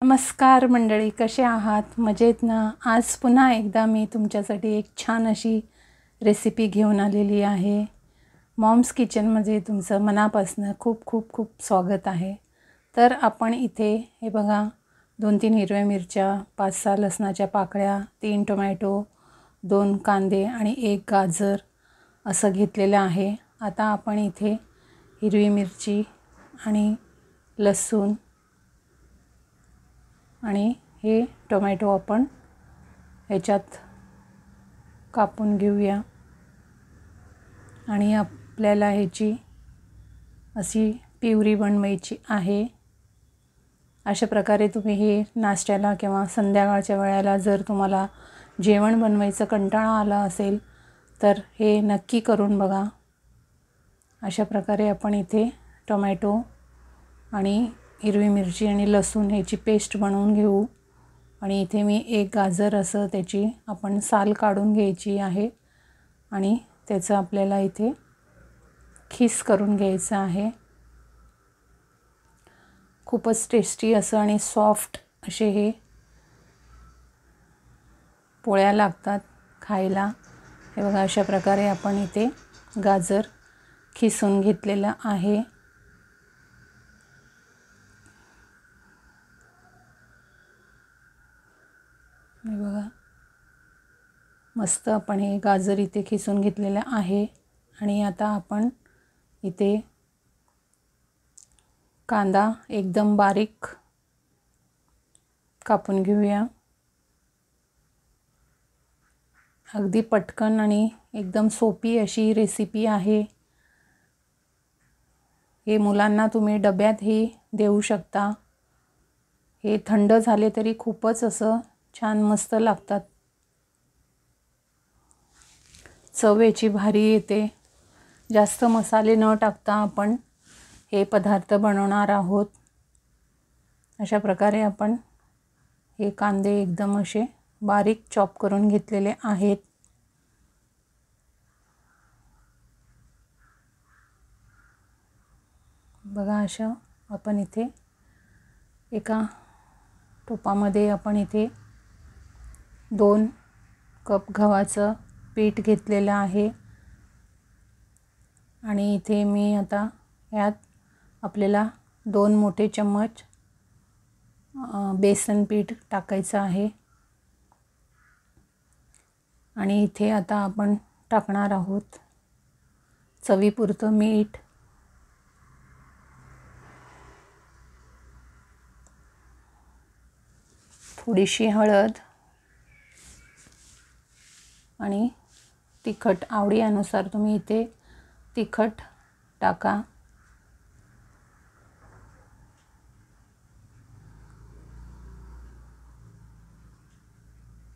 नमस्कार मंडळी, कसे आहात? मजेत ना? आज पुन्हा एकदा मी तुमच्यासाठी एक छान अशी रेसिपी घेऊन आलेली आहे. मॉम्स किचनमध्ये तुमचं मनापासून खूप खूप खूप स्वागत आहे. तर आपण इथे हे बघा 2-3 हिरव्या मिरच्या, 5-6 लसणाच्या पाकळ्या, 3 टोमॅटो, 2 कांदे आणि 1 गाजर असं घेतलेलं आहे. आता आपण इथे हिरवी मिरची आणि लसूण आणि हे टोमॅटो आपण ह्याच्यात कापून घेऊया आणि आपल्याला ह्याची अशी प्युरी बनवायची आहे. अशा प्रकारे तुम्ही हे नाश्त्याला किंवा संध्याकाळच्या वेळेला जर तुम्हाला जेवण बनवायचं कंटाळा आला असेल तर हे नक्की करून बघा. अशा प्रकारे आपण इथे टोमॅटो आणि हिरवी मिरची आणि लसूण ह्याची पेस्ट बनवून घेऊ. आणि इथे मी 1 गाजर असं त्याची आपण साल काढून घ्यायची आहे आणि त्याचं आपल्याला इथे खीस करून घ्यायचं आहे. खूपच टेस्टी असं आणि सॉफ्ट असे हे पोळ्या लागतात खायला. हे बघा, अशा प्रकारे आपण इथे गाजर खिसून घेतलेलं आहे. हे बघा, मस्त आपण हे गाजर इथे खिसून घेतलेलं आहे. आणि आता आपण इथे कांदा एकदम बारीक कापून घेऊया. अगदी पटकन आणि एकदम सोपी अशी रेसिपी आहे. हे मुलांना तुम्ही डब्यातही देऊ शकता. हे थंड झाले तरी खूपच असं छान मस्त लागतात. चव याची भारी येते. जास्त मसाले न टाकता आपण हे पदार्थ बनवणार आहोत. अशा प्रकारे आपण हे कांदे एकदम असे बारीक चॉप करून घेतलेले आहेत. बघा, अशा आपण इथे एका टोपामध्ये आपण इथे 2 कप गव्हाचं पीठ घेतलेलं आहे. आणि इथे मी आता यात आपल्याला 2 मोठे चम्मच बेसन पीठ टाकायचं आहे. आणि इथे आता आपण टाकणार आहोत चवीपुरतं मीठ, थोडीशी हळद आणि तिखट आवडीनुसार तुम्ही इथे तिखट टाका.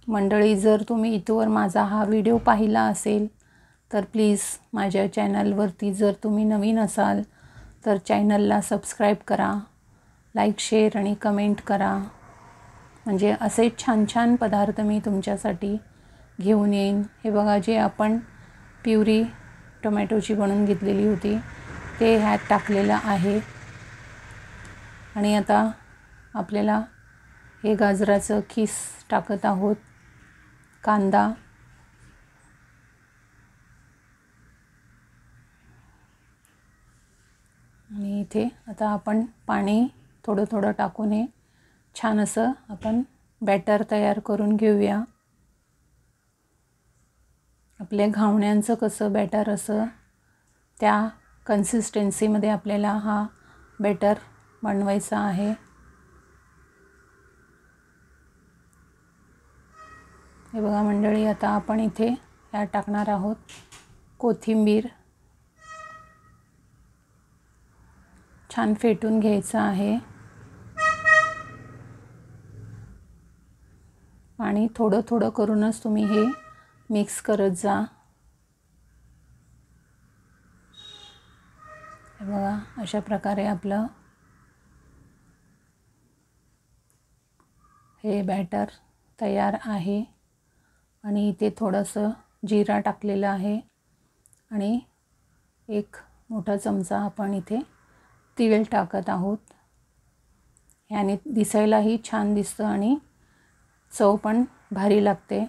मंडळी, जर तुम्ही इथवर माझा हा व्हिडिओ पाहिला असेल तर प्लीज माझ्या चॅनलवरती जर तुम्ही नवीन असाल तर चॅनलला सबस्क्राईब करा, लाईक, शेअर आणि कमेंट करा. म्हणजे असे छान छान पदार्थ मी तुमच्यासाठी घेऊन येईन. हे बघा, जे आपण प्युरी टोमॅटोची बनवून घेतलेली होती ते ह्यात टाकलेलं आहे. आणि आता आपल्याला हे गाजराचं खीस टाकत आहोत. कांदा आणि इथे आता आपण पाणी थोडं थोडं टाकून हे छान असं आपण बॅटर तयार करून घेऊया. आपल्या घावण्यांचं कसं बॅटर असं त्या कन्सिस्टन्सीमध्ये आपल्याला हा बॅटर बनवायचा आहे. हे बघा मंडळी, आता आपण इथे यात टाकणार आहोत कोथिंबीर. छान फेटून घ्यायचं आहे. आणि थोडं थोडं करूनच तुम्ही हे मिक्स करत जा. हे बघा, अशा प्रकारे आपलं हे बॅटर तयार आहे. आणि इथे थोडंसं जिरा टाकलेलं आहे आणि 1 मोठा चमचा आपण इथे तीळ टाकत आहोत. याने दिसायलाही छान दिसतं आणि चव पण भारी लागते।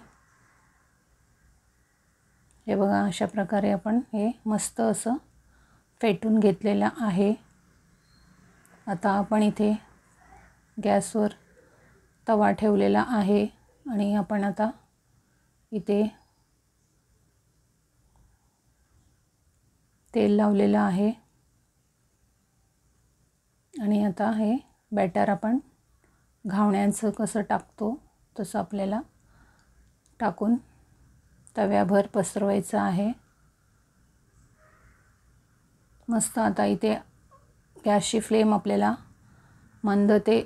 हे बघा अशा प्रकारे आपण हे मस्त असं फेटून घेतलेलं आहे। आता आपण इथे गॅसवर तवा ठेवलेला आहे आणि आपण आता इथे तेल लावलेलं आहे आणि आता हे बॅटर आपण घावण्यांचं कसं टाकतो तसं आपल्याला टाकून तव्याभर पसरवायचं आहे। मस्त आता इथे गॅसची फ्लेम आपल्याला मंद ते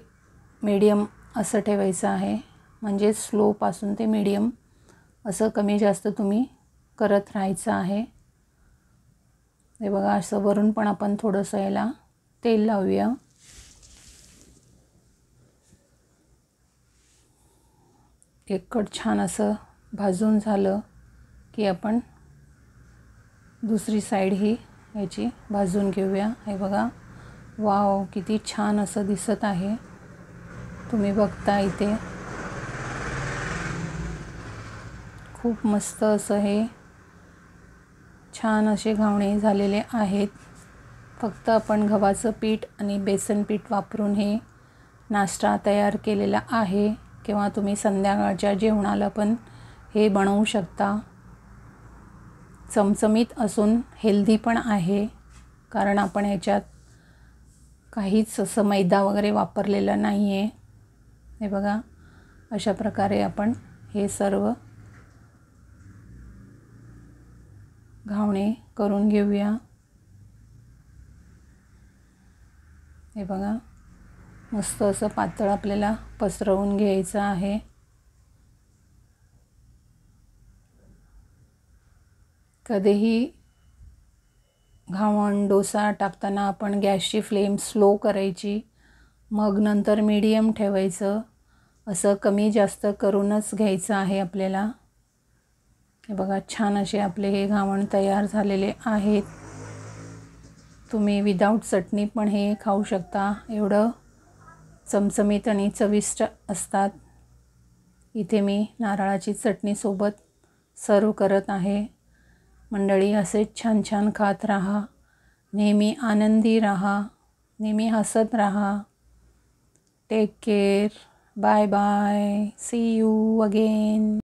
मीडियम असं ठेवायचं आहे, म्हणजे स्लोपासून ते मीडियम असं कमी जास्त तुम्ही करत राहायचं आहे। हे बघा असं वरून पण आपण थोडंसं याला तेल लावूया। एककड छान असं भाजून झालं की आपण दुसरी साईड ही याची भाजून घेऊया। हे बघा वाव किती छान असं दिसत आहे, तुम्ही बघता इथे खूप मस्त असं हे छान असे घावणे झालेले आहेत। फक्त आपण गव्हाचं पीठ आणि बेसन पीठ वापरून हे नाश्ता तयार केलेला आहे, किंवा तुम्ही संध्याकाळच्या जेवणाला पण हे बनवू शकता। चमचमीत असून हेल्दी पण आहे, कारण आपण याच्यात काहीच असं मैदा वगैरे वापरलेला नाही आहे। हे बघा अशा प्रकारे आपण हे सर्व घावणे करून घेऊया। हे बघा मस्त असं पातळ आपल्याला पसरवून घ्यायचं आहे। कधीही घावण डोसा टाकताना आपण गॅसची फ्लेम स्लो करायची, मग नंतर मीडियम ठेवायचं, असं कमी जास्त करूनच घ्यायचं आहे आपल्याला। हे बघा छान असे आपले हे घावण तयार झालेले आहेत। तुम्ही विदाऊट चटणी पण हे खाऊ शकता, एवढं चमचमीत आणि चविष्ट असतात। इथे मी नारळाची चटणी सोबत सर्व करत आहे। मंडळी असेच छान छान खात राहा, नेहमी आनंदी राहा, नेहमी हसत राहा। Take care, bye bye, see you again.